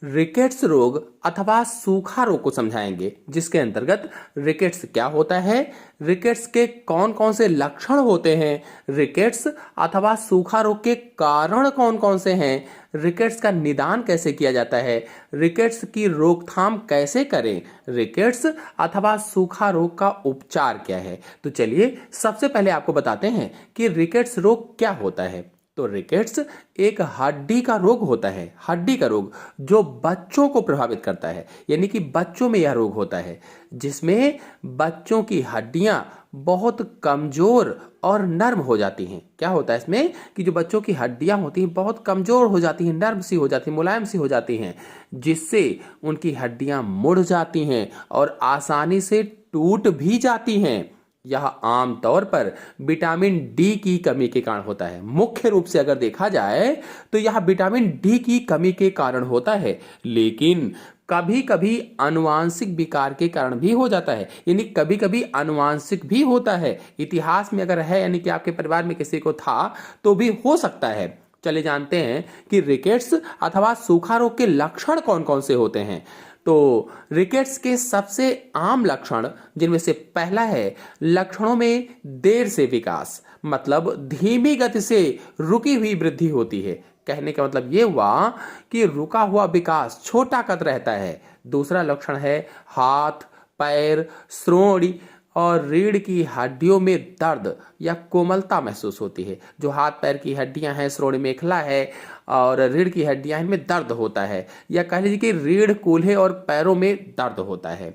Rickets रोग अथवा सूखा रोग को समझाएंगे, जिसके अंतर्गत रिकेट्स क्या होता है, रिकेट्स के कौन कौन से लक्षण होते हैं, रिकेट्स अथवा सूखा रोग के कारण कौन कौन से हैं, रिकेट्स का निदान कैसे किया जाता है, रिकेट्स की रोकथाम कैसे करें, रिकेट्स अथवा सूखा रोग का उपचार क्या है। तो चलिए सबसे पहले आपको बताते हैं कि रिकेट्स रोग क्या होता है। तो रिकेट्स एक हड्डी का रोग होता है, हड्डी का रोग जो बच्चों को प्रभावित करता है, यानी कि बच्चों में यह रोग होता है जिसमें बच्चों की हड्डियां बहुत कमजोर और नर्म हो जाती हैं। क्या होता है इसमें कि जो बच्चों की हड्डियां होती हैं बहुत कमजोर हो जाती हैं, नर्म सी हो जाती हैं, मुलायम सी हो जाती हैं, जिससे उनकी हड्डियां मुड़ जाती हैं और आसानी से टूट भी जाती हैं। यह आमतौर पर विटामिन डी की कमी के कारण होता है। मुख्य रूप से अगर देखा जाए तो यह विटामिन डी की कमी के कारण होता है, लेकिन कभी कभी आनुवांशिक विकार के कारण भी हो जाता है, यानी कभी कभी आनुवांशिक भी होता है। इतिहास में अगर है, यानी कि आपके परिवार में किसी को था तो भी हो सकता है। चले जानते हैं कि रिकेट्स अथवा सूखा रोग के लक्षण कौन कौन से होते हैं। तो रिकेट्स के सबसे आम लक्षण जिनमें से पहला है लक्षणों में देर से विकास, मतलब धीमी गति से रुकी हुई वृद्धि होती है। कहने का मतलब यह हुआ कि रुका हुआ विकास, छोटा कद रहता है। दूसरा लक्षण है हाथ, पैर, श्रोणि और रीढ़ की हड्डियों में दर्द या कोमलता महसूस होती है। जो हाथ पैर की हड्डियां हैं, श्रोणि मेखला है और रीढ़ की हड्डियां, इनमें दर्द होता है, या कह लीजिए कि रीढ़, कूल्हे और पैरों में दर्द होता है।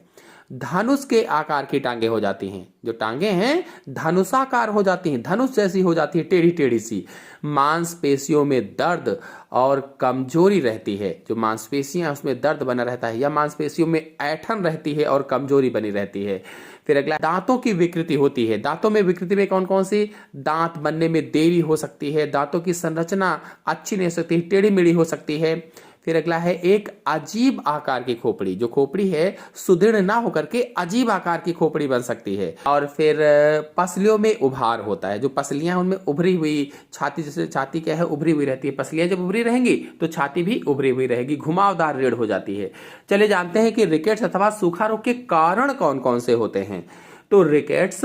धनुष के आकार की टांगे हो जाती हैं, जो टांगे हैं धनुषाकार हो जाती हैं, धनुष जैसी हो जाती है, टेढ़ी टेढ़ी सी। मांसपेशियों में दर्द और कमजोरी रहती है, जो मांसपेशियां उसमें दर्द बना रहता है, या मांसपेशियों में ऐंठन रहती है और कमजोरी बनी रहती है। फिर अगला दांतों की विकृति होती है। दांतों में विकृति में कौन कौन सी, दांत बनने में देरी हो सकती है, दांतों की संरचना अच्छी नहीं हो सकती, टेढ़ी मेढ़ी हो सकती है। फिर अगला है एक अजीब आकार की खोपड़ी, जो खोपड़ी है सुदृढ़ ना होकर के अजीब आकार की खोपड़ी बन सकती है। और फिर पसलियों में उभार होता है, जो पसलियां उनमें उभरी हुई, छाती जैसे छाती क्या है उभरी हुई रहती है, पसलियां जब उभरी रहेंगी तो छाती भी उभरी हुई रहेगी, घुमावदार रीढ़ हो जाती है। चले जानते हैं कि रिकेट्स अथवा सूखा रोग के कारण कौन कौन से होते हैं। तो रिकेट्स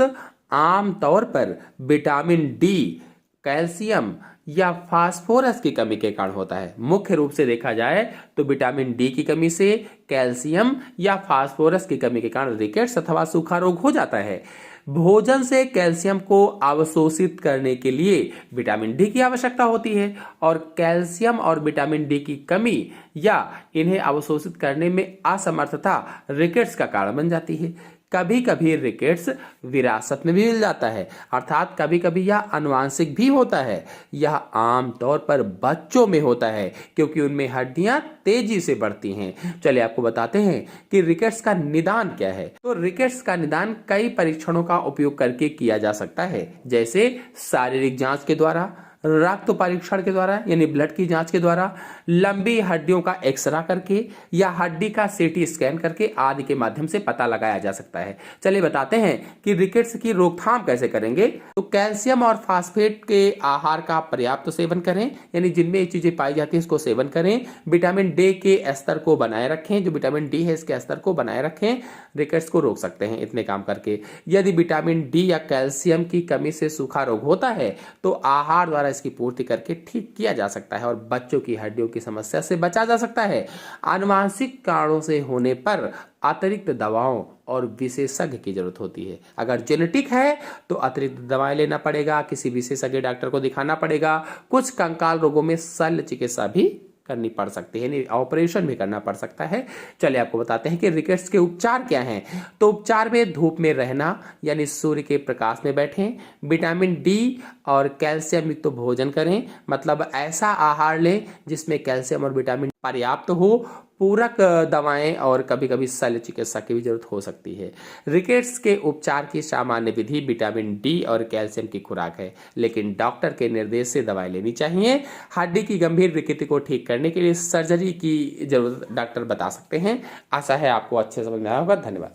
आमतौर पर विटामिन डी, कैल्शियम या फास्फोरस की कमी के कारण होता है। मुख्य रूप से देखा जाए तो विटामिन डी की कमी से, कैल्शियम या फास्फोरस की कमी के कारण रिकेट्स अथवा सूखा रोग हो जाता है। भोजन से कैल्शियम को अवशोषित करने के लिए विटामिन डी की आवश्यकता होती है, और कैल्शियम और विटामिन डी की कमी या इन्हें अवशोषित करने में असमर्थता रिकेट्स का कारण बन जाती है। कभी कभी रिकेट्स विरासत में भी मिल जाता है, अर्थात कभी कभी यह आनुवांशिक भी होता है। यह आमतौर पर बच्चों में होता है क्योंकि उनमें हड्डियां तेजी से बढ़ती हैं। चलिए आपको बताते हैं कि रिकेट्स का निदान क्या है। तो रिकेट्स का निदान कई परीक्षणों का उपयोग करके किया जा सकता है, जैसे शारीरिक जांच के द्वारा, रक्त परीक्षण के द्वारा यानी ब्लड की जांच के द्वारा, लंबी हड्डियों का एक्सरा करके, या हड्डी का सीटी स्कैन करके आदि के माध्यम से पता लगाया जा सकता है। चलिए बताते हैं कि रिकेट्स की रोकथाम कैसे करेंगे। तो कैल्शियम और फास्फेट के आहार का पर्याप्त सेवन करें, यानी जिनमें ये चीजें पाई जाती है इसको सेवन करें। विटामिन डी के स्तर को बनाए रखें, जो विटामिन डी है इसके स्तर को बनाए रखें, रिकेट्स को रोक सकते हैं इतने काम करके। यदि विटामिन डी या कैल्शियम की कमी से सूखा रोग होता है तो आहार द्वारा इसकी पूर्ति करके ठीक किया जा सकता है और बच्चों की हड्डियों की समस्या से बचा जा सकता है। आनुवांशिक कारणों से होने पर अतिरिक्त दवाओं और विशेषज्ञ की जरूरत होती है। अगर जेनेटिक है तो अतिरिक्त दवाएं लेना पड़ेगा, किसी विशेषज्ञ डॉक्टर को दिखाना पड़ेगा। कुछ कंकाल रोगों में शल्य चिकित्सा भी करनी पड़ सकती है, यानी ऑपरेशन भी करना पड़ सकता है। चलिए आपको बताते हैं कि रिकेट्स के उपचार क्या हैं। तो उपचार में धूप में रहना, यानी सूर्य के प्रकाश में बैठें, विटामिन डी और कैल्शियम युक्त भोजन करें, मतलब ऐसा आहार लें जिसमें कैल्शियम और विटामिन पर्याप्त हो, पूरक दवाएं और कभी कभी शल्य चिकित्सा की भी जरूरत हो सकती है। रिकेट्स के उपचार की सामान्य विधि विटामिन डी और कैल्शियम की खुराक है, लेकिन डॉक्टर के निर्देश से दवाई लेनी चाहिए। हड्डी की गंभीर विकृति को ठीक करने के लिए सर्जरी की जरूरत डॉक्टर बता सकते हैं। आशा है आपको अच्छे समझ में आया होगा। धन्यवाद।